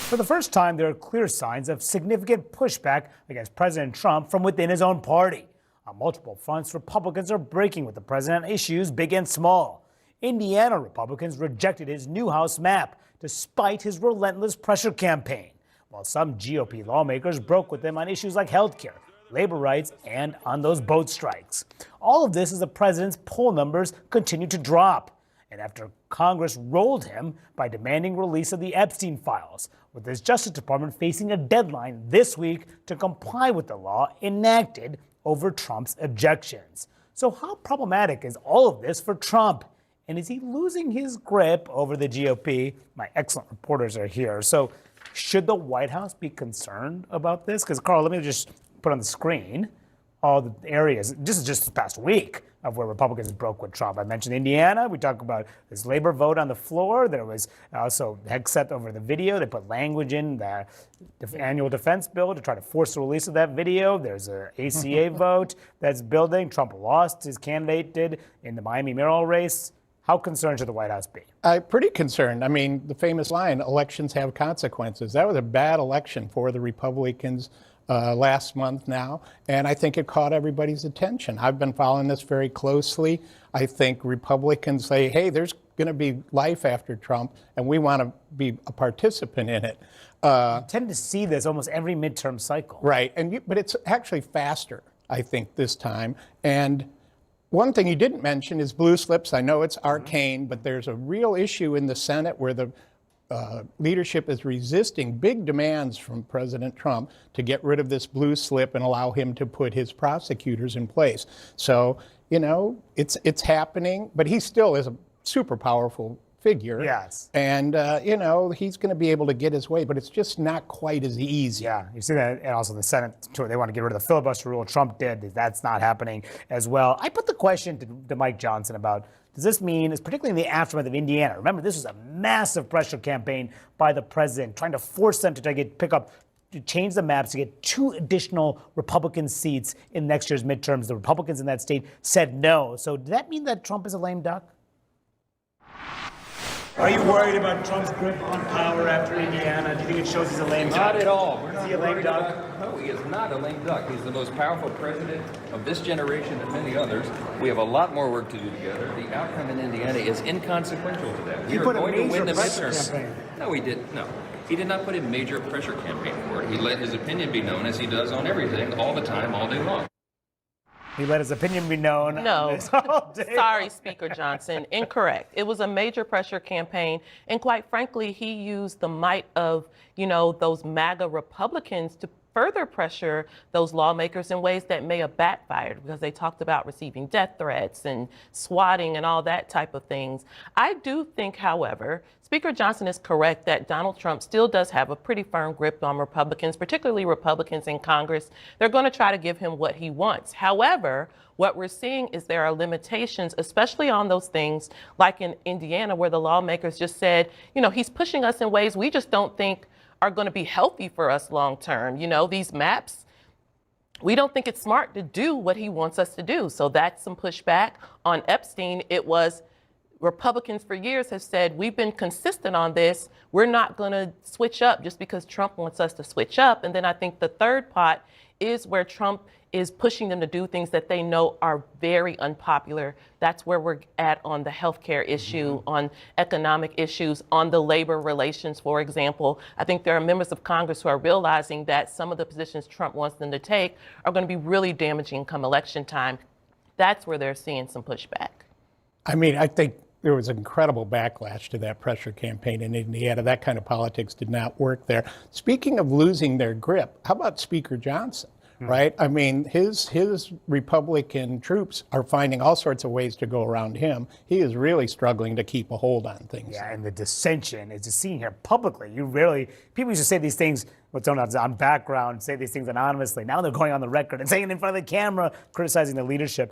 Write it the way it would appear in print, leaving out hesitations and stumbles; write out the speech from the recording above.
For the first time, there are clear signs of significant pushback against President Trump from within his own party. On multiple fronts, Republicans are breaking with the president on issues big and small. Indiana Republicans rejected his new House map despite his relentless pressure campaign, while some GOP lawmakers broke with him on issues like health care, labor rights, and on those boat strikes. All of this as the president's poll numbers continue to drop, and after Congress rolled him by demanding release of the Epstein files, with his Justice Department facing a deadline this week to comply with the law enacted over Trump's objections. So how problematic is all of this for Trump? And is he losing his grip over the GOP? My excellent reporters are here. So should the White House be concerned about this? Because, Carl, let me just put on the screen all the areas. This is just this past week of where Republicans broke with Trump. I mentioned Indiana. We talked about this labor vote on the floor. There was also Hegseth over the video. They put language in the annual defense bill to try to force the release of that video. There's an ACA vote that's building. Trump lost, his candidate did, in the Miami mayoral race. How concerned should the White House be? Pretty concerned. I mean, the famous line, elections have consequences. That was a bad election for the Republicans last month now, and I think it caught everybody's attention. I've been following this very closely. I think Republicans say, hey, there's going to be life after Trump, and we want to be a participant in it. You tend to see this almost every midterm cycle. Right, but it's actually faster, I think, this time. And one thing you didn't mention is blue slips. I know it's arcane, but there's a real issue in the Senate where the leadership is resisting big demands from President Trump to get rid of this blue slip and allow him to put his prosecutors in place. So, you know, it's happening, but he still is a super powerful figure. Yes. And, you know, he's going to be able to get his way, but it's just not quite as easy. Yeah, you see that, and also the Senate, they want to get rid of the filibuster rule. Trump did. That's not happening as well. I put the question to Mike Johnson about, does this mean, particularly in the aftermath of Indiana, remember, this was a massive pressure campaign by the president, trying to force them to to change the maps to get 2 additional Republican seats in next year's midterms. The Republicans in that state said no. So does that mean that Trump is a lame duck? Are you worried about Trump's grip on power after Indiana? Do you think it shows he's a lame duck? Not at all. Is he a lame duck? No, he is not a lame duck. He's the most powerful president of this generation and many others. We have a lot more work to do together. The outcome in Indiana is inconsequential to that. He We are put a going to major win the pressure midterms. campaign. No, he did. No. He did not put a major pressure campaign for it. He let his opinion be known as he does on everything, all the time, all day long. He let his opinion be known. No. All day. Sorry, Speaker Johnson. Incorrect. It was a major pressure campaign. And quite frankly, he used the might of, those MAGA Republicans to further pressure those lawmakers in ways that may have backfired, because they talked about receiving death threats and swatting and all that type of things. I do think, however, Speaker Johnson is correct that Donald Trump still does have a pretty firm grip on Republicans, particularly Republicans in Congress. They're going to try to give him what he wants. However, what we're seeing is there are limitations, especially on those things like in Indiana, where the lawmakers just said, he's pushing us in ways we just don't think are going to be healthy for us long term. These maps, we don't think it's smart to do what he wants us to do. So that's some pushback. On Epstein, it was Republicans for years have said, we've been consistent on this. We're not going to switch up just because Trump wants us to switch up. And then I think the third pot is where Trump is pushing them to do things that they know are very unpopular. That's where we're at on the healthcare issue, on economic issues, on the labor relations, for example. I think there are members of Congress who are realizing that some of the positions Trump wants them to take are going to be really damaging come election time. That's where they're seeing some pushback. I mean, I think there was an incredible backlash to that pressure campaign in Indiana. That kind of politics did not work there. Speaking of losing their grip, how about Speaker Johnson? Right? I mean, his Republican troops are finding all sorts of ways to go around him. He is really struggling to keep a hold on things. Yeah, and the dissension is just seen here publicly. People used to say these things, on background, say these things anonymously. Now they're going on the record and saying it in front of the camera, criticizing the leadership.